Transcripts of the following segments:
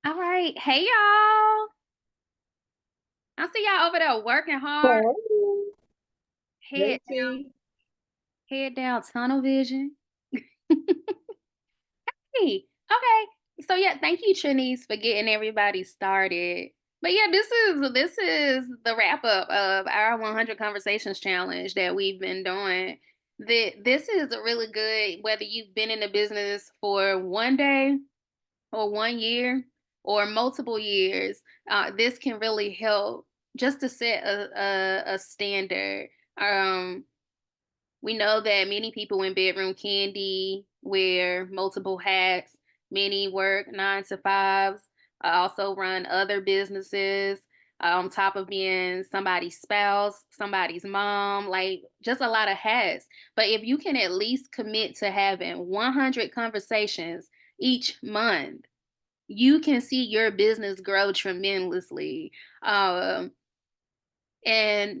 All right. Hey, y'all. I see y'all over there working hard. Hey, Head down, JT. head down, tunnel vision. Hey, okay. So yeah, thank you, Trinice, for getting everybody started. But yeah, this is the wrap up of our 100 Conversations challenge that we've been doing. This is a really good, whether you've been in the business for one day or one year or multiple years, this can really help just to set a standard. Um, we know that many people in bedroom candy wear multiple hats. Many work 9 to 5s, also run other businesses on top of being somebody's spouse, somebody's mom, like just a lot of hats. But if you can at least commit to having 100 conversations each month, you can see your business grow tremendously. And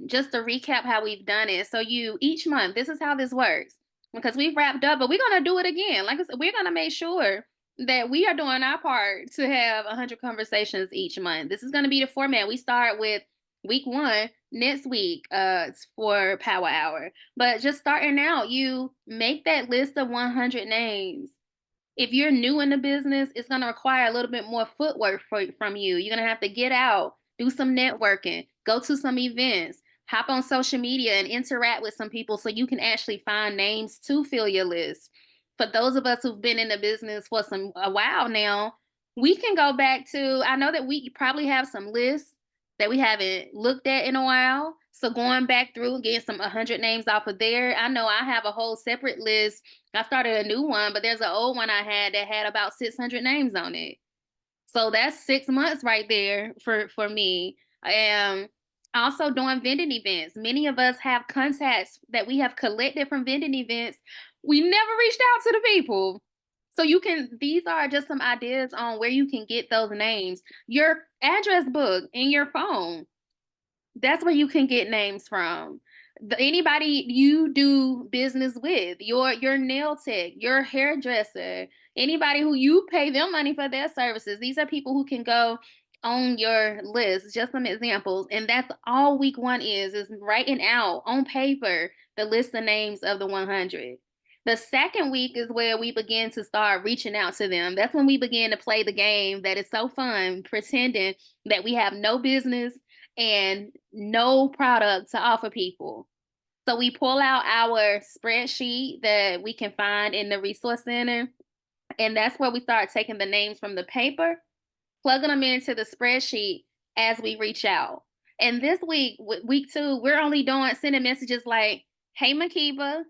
just to recap how we've done it. So you each month, this is how this works. Because we've wrapped up, but we're gonna do it again. Like I said, we're gonna make sure that we are doing our part to have 100 conversations each month. This is gonna be the format. We start with week one next week it's for Power Hour. But just starting out, you make that list of 100 names. If you're new in the business, it's going to require a little bit more footwork from you. You're going to have to get out, do some networking, go to some events, hop on social media and interact with some people so you can actually find names to fill your list. For those of us who've been in the business for a while now, we can go back to, I know that we probably have some lists that we haven't looked at in a while. So going back through, getting some 100 names off of there, I know I have a whole separate list. I started a new one, but there's an old one I had that had about 600 names on it. So that's 6 months right there for me. Also doing vending events. Many of us have contacts that we have collected from vending events. We never reached out to the people. So you can, these are just some ideas on where you can get those names. Your address book in your phone, that's where you can get names from. Anybody you do business with, your nail tech, your hairdresser, anybody who you pay them money for their services. These are people who can go on your list. Just some examples, and that's all week one is writing out on paper the list of names of the 100. The second week is where we begin to start reaching out to them. That's when we begin to play the game that is so fun, pretending that we have no business and no product to offer people. So we pull out our spreadsheet that we can find in the resource center, and that's where we start taking the names from the paper, plugging them into the spreadsheet as we reach out. And this week, week two, we're only doing sending messages like, "Hey Makiba,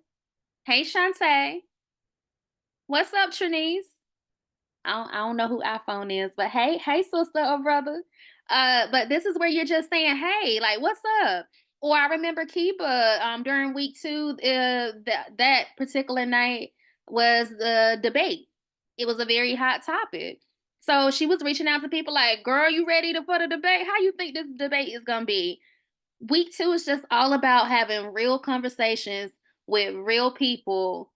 hey Shantae, what's up Trinice?" I don't know who iPhone is, but hey, sister or brother. But this is where you're just saying, hey, like, what's up? Or I remember Kiba during week two, that particular night was the debate. It was a very hot topic. So she was reaching out to people like, girl, you ready for the debate? How you think this debate is gonna be? Week two is just all about having real conversations with real people,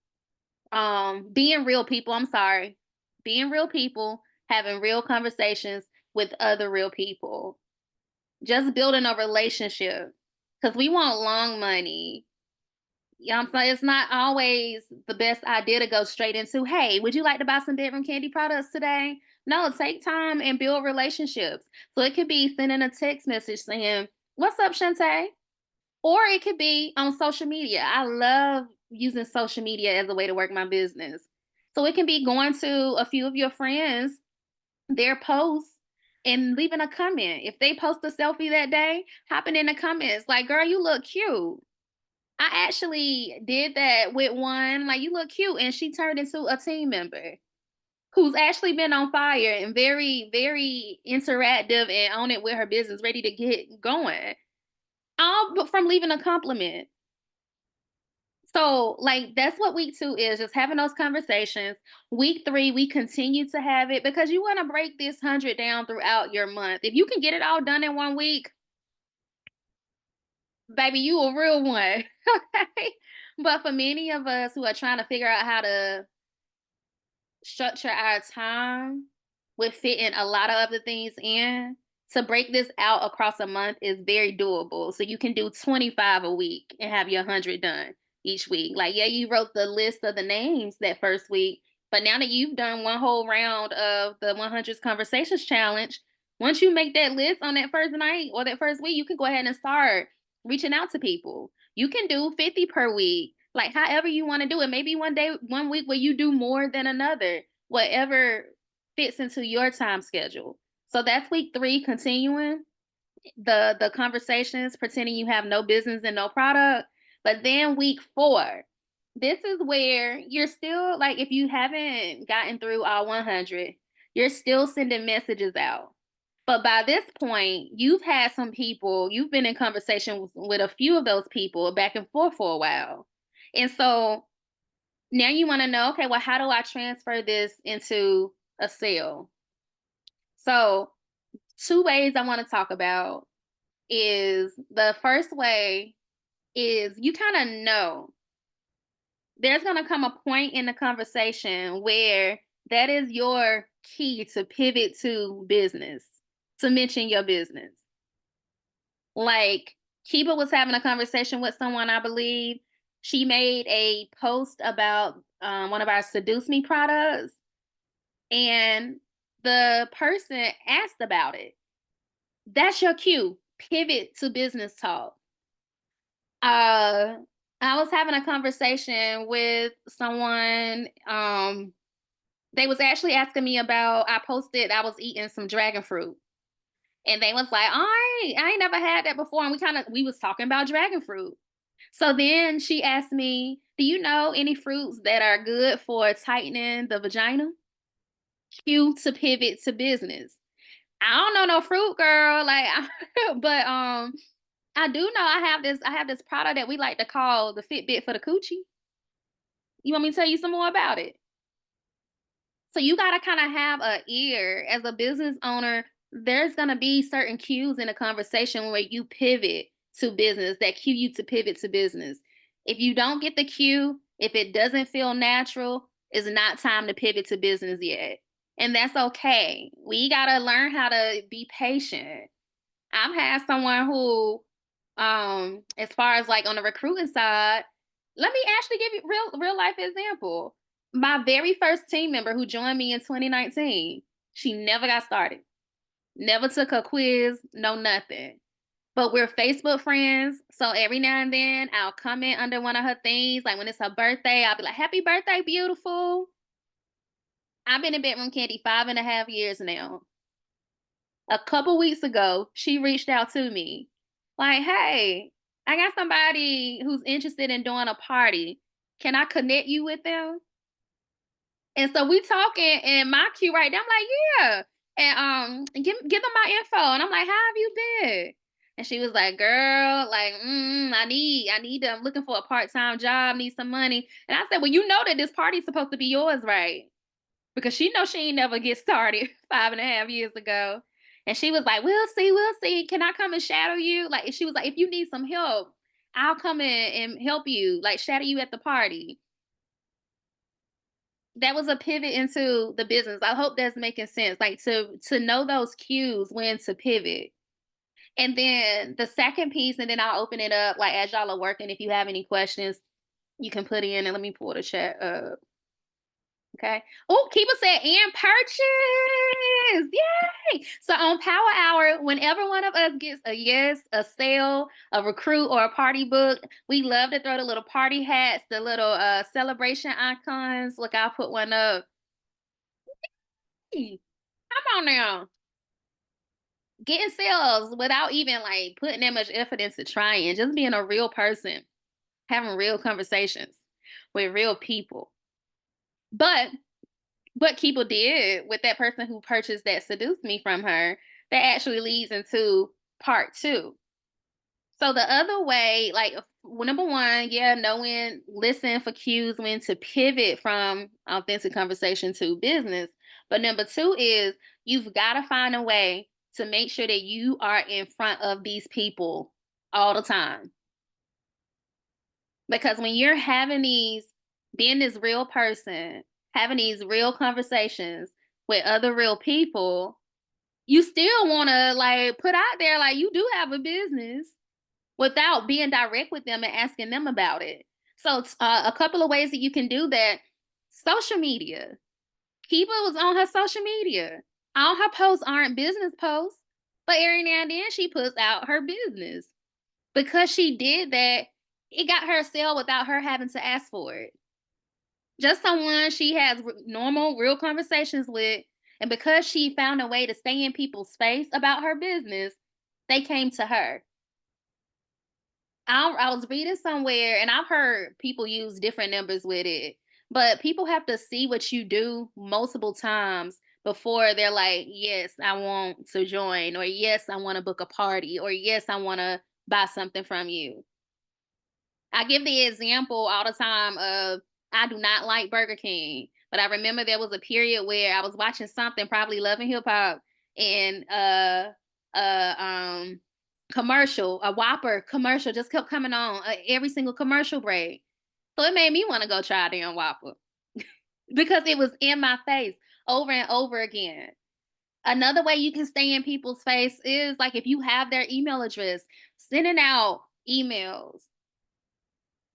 being real people, I'm sorry, being real people, having real conversations with other real people, just building a relationship, because we want long money. You know what I'm saying? It's not always the best idea to go straight into, hey, would you like to buy some bedroom candy products today? No, take time and build relationships. So it could be sending a text message saying, what's up, Shantae? Or it could be on social media. I love using social media as a way to work my business. So it can be going to a few of your friends, their posts, and leaving a comment. If they post a selfie that day, hopping in the comments like, girl, you look cute. I actually did that with one, like, you look cute. And she turned into a team member who's actually been on fire and very, very interactive and on it with her business, ready to get going. All but from leaving a compliment. So, like, that's what week two is, just having those conversations. Week three, we continue to have it because you want to break this 100 down throughout your month. If you can get it all done in one week, baby, you a real one. Okay. But for many of us who are trying to figure out how to structure our time, with fitting a lot of other things in, to break this out across a month is very doable. So you can do 25 a week and have your 100 done each week. Like, yeah, you wrote the list of the names that first week, but now that you've done one whole round of the 100 Conversations Challenge, once you make that list on that first night or that first week, you can go ahead and start reaching out to people. You can do 50 per week, like however you want to do it. Maybe one day, one week where you do more than another, whatever fits into your time schedule. So that's week 3, continuing the conversations, pretending you have no business and no product. But then week 4, this is where you're still like, if you haven't gotten through all 100, you're still sending messages out. But by this point, you've had some people, you've been in conversation with a few of those people back and forth for a while. And so now you want to know, okay, well, how do I transfer this into a sale? So, 2 ways I want to talk about is the first way is you kind of know there's going to come a point in the conversation where that is your key to pivot to business, to mention your business. Like, Kiba was having a conversation with someone, I believe. She made a post about one of our Seduce Me products, and the person asked about it. That's your cue. Pivot to business talk. Uh, I was having a conversation with someone. They was actually asking me about. I posted I was eating some dragon fruit, and they was like, I ain't never had that before." And we was talking about dragon fruit. So then she asked me, "Do you know any fruits that are good for tightening the vagina?" Cue to pivot to business. I don't know no fruit, girl. Like, but I do know I have this product that we like to call the Fitbit for the coochie. You want me to tell you some more about it? So you gotta kind of have a ear as a business owner. There's gonna be certain cues in a conversation where you pivot to business that cue you to pivot to business. If you don't get the cue, if it doesn't feel natural, it's not time to pivot to business yet. And that's okay. We gotta learn how to be patient. I've had someone who, as far as like on the recruiting side, let me actually give you real life example. My very first team member who joined me in 2019, she never got started, never took a quiz, no nothing. But we're Facebook friends, so every now and then I'll comment under one of her things, like when it's her birthday, I'll be like, "Happy birthday, beautiful." I've been in Bedroom Candy 5.5 years now. A couple weeks ago, she reached out to me like, "Hey, I got somebody who's interested in doing a party. Can I connect you with them?" And so we talking, and my cue right there, I'm like, "Yeah." And give them my info. And I'm like, "How have you been?" And she was like, "Girl, like, I need I'm looking for a part-time job, need some money." And I said, "Well, you know that this party's supposed to be yours, right?" Because she knows she ain't never get started 5.5 years ago. And she was like, "We'll see, we'll see. Can I come and shadow you?" Like, she was like, "If you need some help, I'll come in and help you, like shadow you at the party." That was a pivot into the business. I hope that's making sense. Like, to know those cues when to pivot. And then the second piece, and then I'll open it up like as y'all are working. If you have any questions, you can put in, and let me pull the chat up. Okay. Oh, Keeper said, "And purchase." Yay. So on Power Hour, whenever one of us gets a yes, a sale, a recruit, or a party book, we love to throw the little party hats, the little celebration icons. Look, I'll put one up. Hey, come on now. Getting sales without even like putting that much effort into trying, just being a real person, having real conversations with real people. But what Keeper did with that person who purchased that seduced me from her, that actually leads into part 2. So the other way, like, number 1, yeah, knowing, listen for cues when to pivot from authentic conversation to business. But number 2 is you've got to find a way to make sure that you are in front of these people all the time. Because when you're having these, being this real person, having these real conversations with other real people, you still want to like put out there like you do have a business without being direct with them and asking them about it. So a couple of ways that you can do that: social media. Kiva was on her social media. All her posts aren't business posts, but every now and then she puts out her business. Because she did that, it got her a sale without her having to ask for it. Just someone she has normal, real conversations with. And because she found a way to stay in people's face about her business, they came to her. I was reading somewhere, and I've heard people use different numbers with it, but people have to see what you do multiple times before they're like, yes, I want to join, or yes, I want to book a party, or yes, I want to buy something from you. I give the example all the time of I do not like Burger King, but I remember there was a period where I was watching something, probably Love and Hip Hop, and uh um commercial, a Whopper commercial just kept coming on every single commercial break. So it made me want to go try a damn Whopper because it was in my face over and over again. Another way you can stay in people's face is like if you have their email address, sending out emails,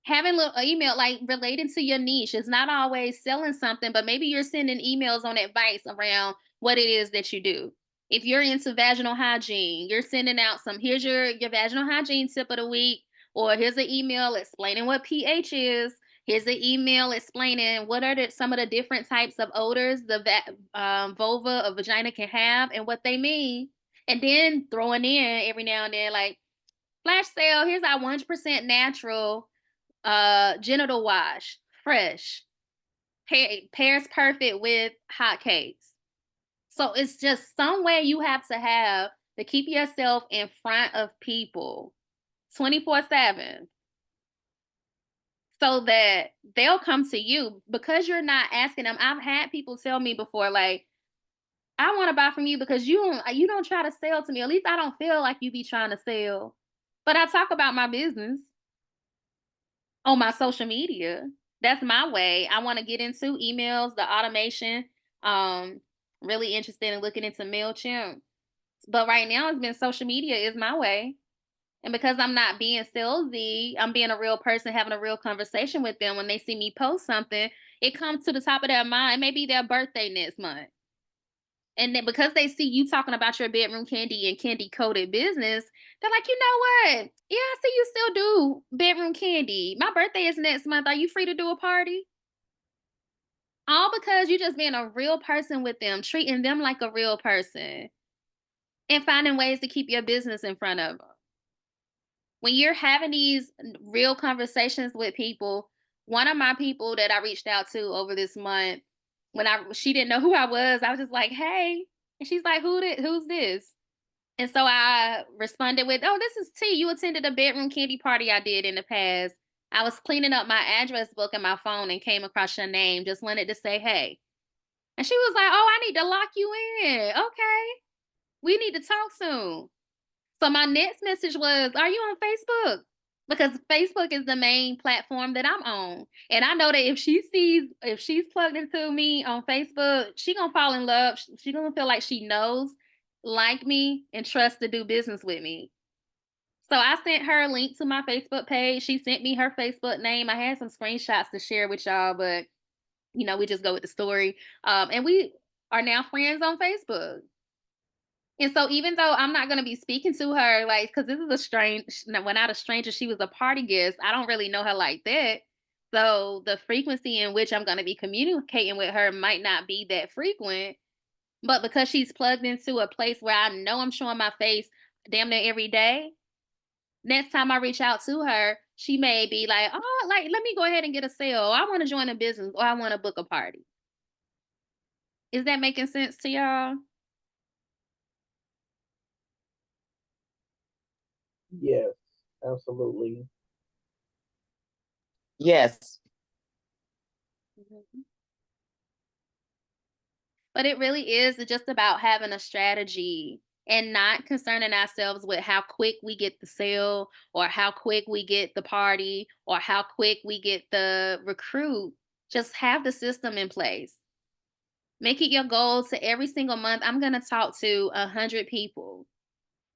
having a little email like relating to your niche. Is not always selling something, but maybe you're sending emails on advice around what it is that you do. If you're into vaginal hygiene, you're sending out some, here's your vaginal hygiene tip of the week, or here's an email explaining what pH is. Here's an email explaining what are some of the different types of odors the vulva or vagina can have and what they mean. And then throwing in every now and then, like, flash sale, here's our 100% natural genital wash, fresh, pairs perfect with hot cakes. So it's just some way you have to have to keep yourself in front of people 24/7 so that they'll come to you because you're not asking them. I've had people tell me before, like, I want to buy from you because you don't try to sell to me. At least I don't feel like you be trying to sell. But I talk about my business on my social media. That's my way. I want to get into emails, the automation. Um, really interested in looking into MailChimp. But right now it's been social media is my way. And because I'm not being salesy, I'm being a real person, having a real conversation with them. When they see me post something, it comes to the top of their mind. Maybe their birthday next month. And then because they see you talking about your bedroom candy and candy coated business, they're like, you know what? Yeah, I see you still do bedroom candy. My birthday is next month. Are you free to do a party? All because you just being a real person with them, treating them like a real person, and finding ways to keep your business in front of them. When you're having these real conversations with people, one of my people that I reached out to over this month, when she didn't know who I was just like, "Hey," and she's like, Who's this?" And so I responded with, "Oh, this is T. You attended a bedroom candy party I did in the past. I was cleaning up my address book in my phone and came across your name. Just wanted to say hey." And she was like, "Oh, I need to lock you in. Okay, we need to talk soon." So my next message was, "Are you on Facebook?" Because Facebook is the main platform that I'm on. And I know that if she's plugged into me on Facebook, she gonna fall in love. She gonna feel like she knows, like me, and trust to do business with me. So I sent her a link to my Facebook page. She sent me her Facebook name. I had some screenshots to share with y'all, but we just go with the story. And we are now friends on Facebook. And so even though I'm not gonna be speaking to her, like, because this is a strange no, well, not a stranger, she was a party guest. I don't really know her like that. So the frequency in which I'm gonna be communicating with her might not be that frequent. But because she's plugged into a place where I know I'm showing my face damn near every day, next time I reach out to her, she may be like, "Oh, like, let me go ahead and get a sale. I want to join a business or I want to book a party." Is that making sense to y'all? Yes, absolutely. Yes. Mhm. But it really is just about having a strategy and not concerning ourselves with how quick we get the sale or how quick we get the party or how quick we get the recruit. Just have the system in place. Make it your goal to every single month, I'm going to talk to 100 people.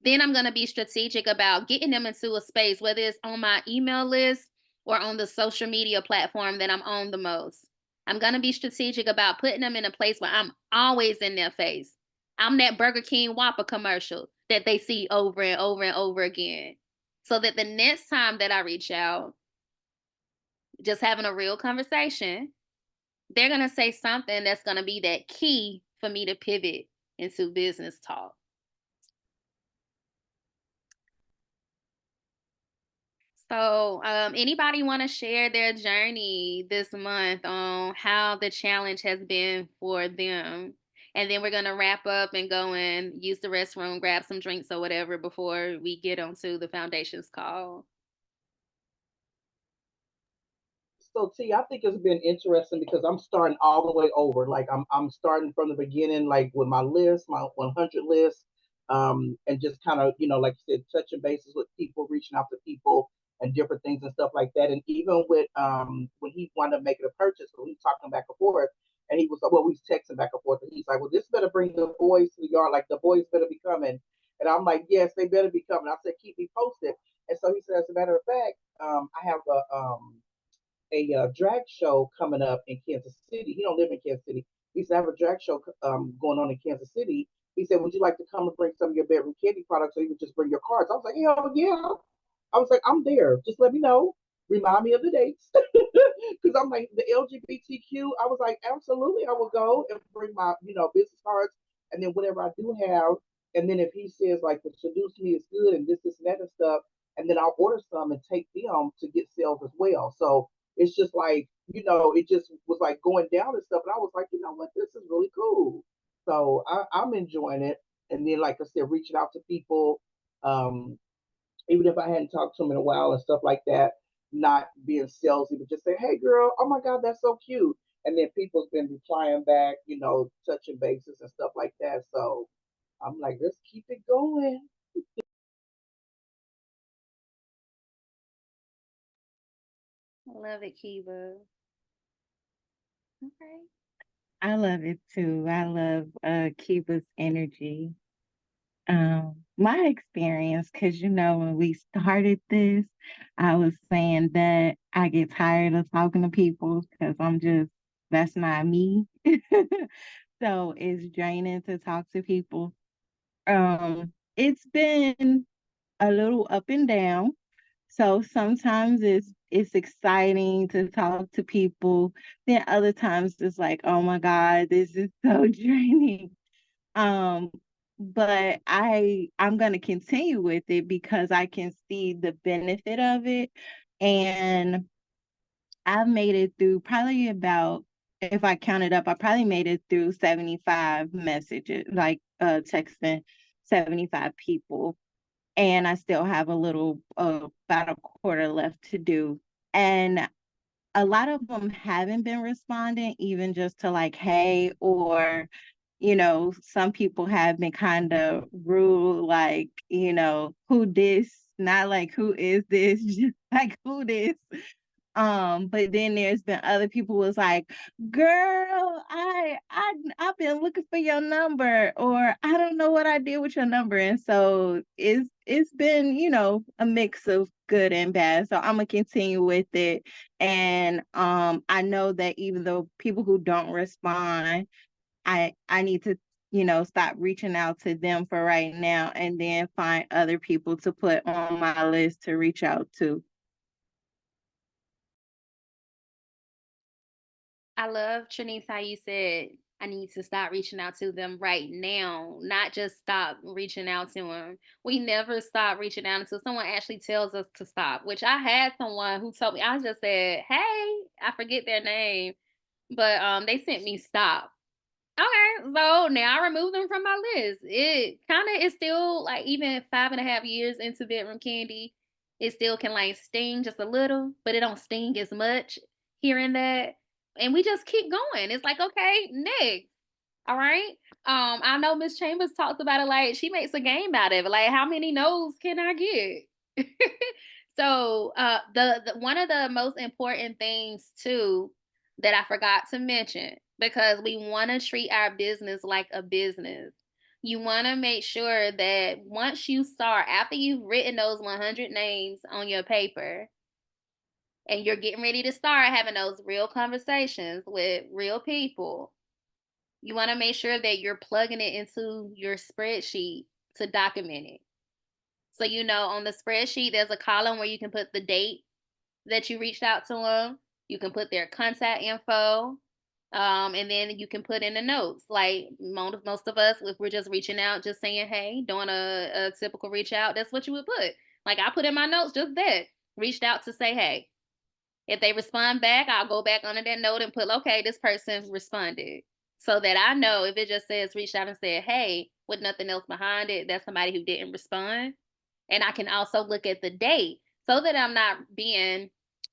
Then I'm going to be strategic about getting them into a space, whether it's on my email list or on the social media platform that I'm on the most. I'm going to be strategic about putting them in a place where I'm always in their face. I'm that Burger King Whopper commercial that they see over and over and over again. So that the next time that I reach out, just having a real conversation, they're going to say something that's going to be that key for me to pivot into business talk. So, anybody want to share their journey this month on how the challenge has been for them? And then we're gonna wrap up and go and use the restroom, grab some drinks or whatever before we get onto the foundation's call. So T, I think it's been interesting because I'm starting all the way over. Like I'm starting from the beginning, like with my list, my 100 list, and just kind of like you said, touching bases with people, reaching out to people, and different things and stuff like that. And even with when he wanted to make it a purchase, so we talking back and forth, and he was like, well, we was texting back and forth, and he's like, well, this better bring the boys to the yard. Like the boys better be coming. And I'm like, yes, they better be coming. I said, keep me posted. And so he said, as a matter of fact, I have a drag show coming up in Kansas City. He don't live in Kansas City. He said, I have a drag show going on in Kansas City. He said, would you like to come and bring some of your bedroom candy products, or you would just bring your cards? I was like, hell yeah. I was like, I'm there. Just let me know. Remind me of the dates. Because I'm like, the LGBTQ, I was like, absolutely, I will go and bring my, business cards and then whatever I do have. And then if he says, like, the seduce me is good and this, and that and stuff, and then I'll order some and take them to get sales as well. So it's just like, it just was like going down and stuff. And I was like, you know what, this is really cool. So I'm enjoying it. And then, like I said, reaching out to people, um, even if I hadn't talked to them in a while and stuff like that, not being salesy, but just say, hey, girl, oh my God, that's so cute. And then people's been replying back, touching bases and stuff like that. So I'm like, let's keep it going. I love it, Kiva. Okay. I love it too. I love Kiva's energy. My experience, because when we started this, I was saying that I get tired of talking to people because that's not me. So it's draining to talk to people. It's been a little up and down. So sometimes it's exciting to talk to people. Then other times it's like, oh my God, this is so draining. Um, but I'm gonna continue with it because I can see the benefit of it. And I've made it through probably about, if I counted up, I probably made it through 75 messages, like texting 75 people. And I still have a little, about a quarter left to do. And a lot of them haven't been responding, even just to like, hey, or, some people have been kind of rude, like, who this, not like, who is this, just like, who this. But then there's been other people was like, girl, I've been looking for your number, or I don't know what I did with your number. And so it's been, a mix of good and bad. So I'm gonna continue with it. And I know that even though people who don't respond, I need to, stop reaching out to them for right now and then find other people to put on my list to reach out to. I love, Trinice, how you said, I need to start reaching out to them right now, not just stop reaching out to them. We never stop reaching out until someone actually tells us to stop, which I had someone who told me, I just said, hey, I forget their name, but they sent me stop. Okay, so now I remove them from my list. It kind of is still like even 5.5 years into bedroom candy, it still can like sting just a little, but it don't sting as much hearing that. And we just keep going. It's like, okay, next. All right. I know Miss Chambers talks about it like she makes a game out of it. Like, how many no's can I get? So the one of the most important things too that I forgot to mention because we want to treat our business like a business. You want to make sure that once you start, after you've written those 100 names on your paper, and you're getting ready to start having those real conversations with real people, you want to make sure that you're plugging it into your spreadsheet to document it. So, on the spreadsheet, there's a column where you can put the date that you reached out to them. You can put their contact info. And then you can put in the notes. Like most of us, if we're just reaching out, just saying, hey, doing a typical reach out, that's what you would put. Like I put in my notes just that. Reached out to say, hey. If they respond back, I'll go back under that note and put, okay, this person responded. So that I know if it just says reached out and said, hey, with nothing else behind it, that's somebody who didn't respond. And I can also look at the date so that I'm not being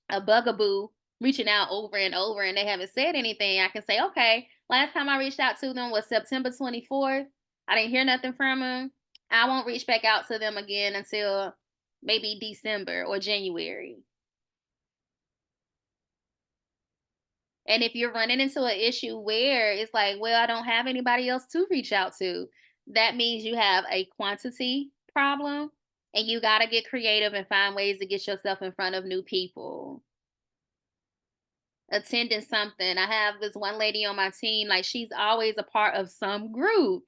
a bugaboo reaching out over and over and they haven't said anything. I can say, okay, last time I reached out to them was September 24th. I didn't hear nothing from them. I won't reach back out to them again until maybe December or January. And if you're running into an issue where it's like, well, I don't have anybody else to reach out to, that means you have a quantity problem and you got to get creative and find ways to get yourself in front of new people. Attending something. I have this one lady on my team, like she's always a part of some group.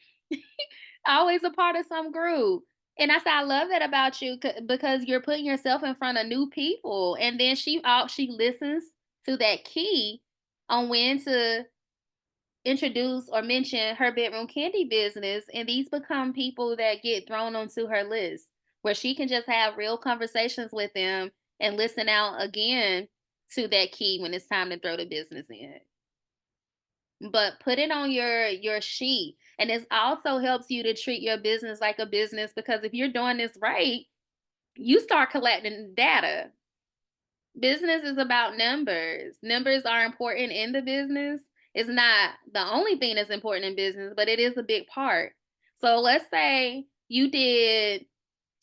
Always a part of some group. And I said, I love that about you because you're putting yourself in front of new people. And then she listens to that key on when to introduce or mention her bedroom candy business. And these become people that get thrown onto her list where she can just have real conversations with them and listen out again to that key when it's time to throw the business in. But put it on your sheet. And this also helps you to treat your business like a business because if you're doing this right, you start collecting data. Business is about numbers. Numbers are important in the business. It's not the only thing that's important in business, but it is a big part. So let's say you did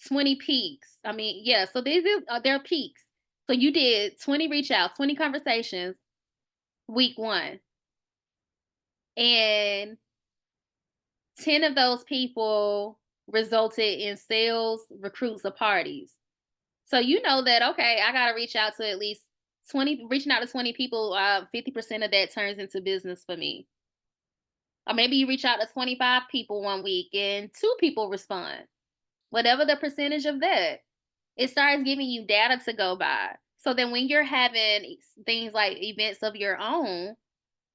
20 peaks. I mean, yeah, so these are their peaks. So you did 20 reach outs, 20 conversations week 1. And 10 of those people resulted in sales, recruits, or parties. So you know that, okay, I got to reach out to at least 20, reaching out to 20 people, 50% of that turns into business for me. Or maybe you reach out to 25 people one week and 2 people respond. Whatever the percentage of that, it starts giving you data to go by. So then when you're having things like events of your own,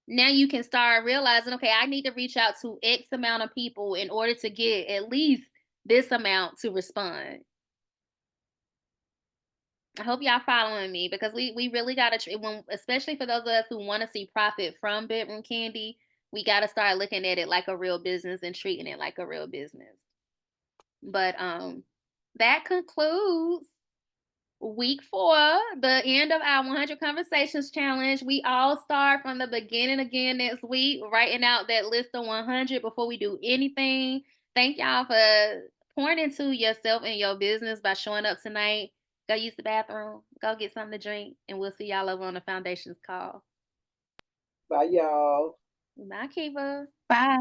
now you can start realizing, okay, I need to reach out to X amount of people in order to get at least this amount to respond. I hope y'all following me because we really got to when especially for those of us who want to see profit from bedroom candy, we got to start looking at it like a real business and treating it like a real business. But that concludes week 4, the end of our 100 Conversations Challenge. We all start from the beginning again next week, writing out that list of 100 before we do anything. Thank y'all for pouring into yourself and your business by showing up tonight. Go use the bathroom, go get something to drink, and we'll see y'all over on the Foundations call. Bye, y'all. Bye, Kiva. Bye.